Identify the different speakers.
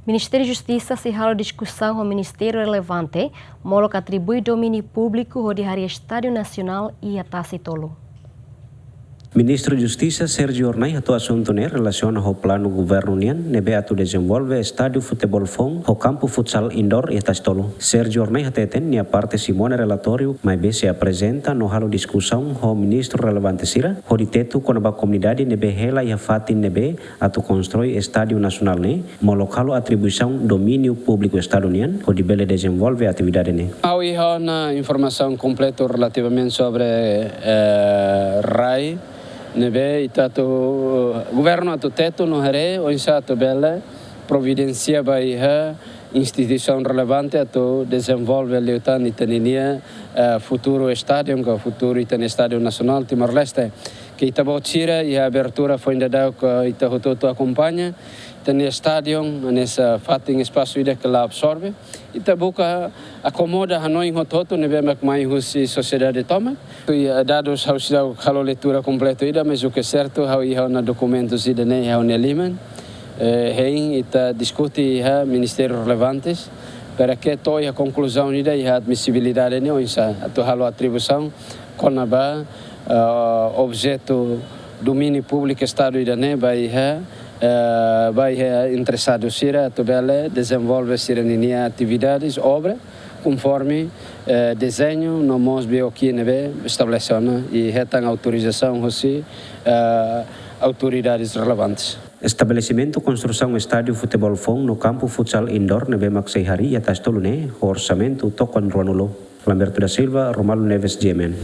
Speaker 1: Ministério Justisa se halo discussão com o Ministério relevante, molok atribui domínio público hodi Estádio Nasional e a Tasi-tolu.
Speaker 2: Ministro Justisa Sergio Ornai atu assunto ne relaciona ao plano governo unian nebe atu desenvolve estádio futebol fong ao campo futsal indoor e Tasi-tolu. Sergio Ornai hateten nia parte Simone relatório mai be se apresenta no halo discussão ao ministro relevante sira hodi tetu konaba comunidade nebe hela ia fatin nebe atu constrói estádio nacional ne molok halo atribuição domínio público estado unian hodi bele desenvolve atividade ne.
Speaker 3: Há uma informação completa relativamente sobre RAI. Nebe itato governo atu teto no hare o insato bela providencia baiha instituição relevante atu desenvolve leutan itaninia futuro estádio que futuro itan estádio nacional Timor-Leste que itabotira e a abertura foi ainda dado que itahoto acompanha tem estádio nessa fating espaço ida que lá absorve itabuka acomoda hanoi hototo nebe mais husi sociedade toma e dados halo leitura completa ida mas o que é certo hau na documentos ida ne hau neliman hein ita discute ha ministério relevantes para que toia a conclusão ida e a admissibilidade ne onsa atu halo atribuição conaba objeto domínio público estado ida ne vai interessado sira tobele desenvolve sirania atividades obra conforme desenho no mosbe aqui nebe estabelecendo e retan autorização assim autoridades relevantes.
Speaker 2: Estabelecimento construção estádio futebol fong no campo futsal indoor nebe maksai hari e Tasi-tolu ne orçamento tokon Ronolo. Lamberto da Silva, Romalo Neves, GMN.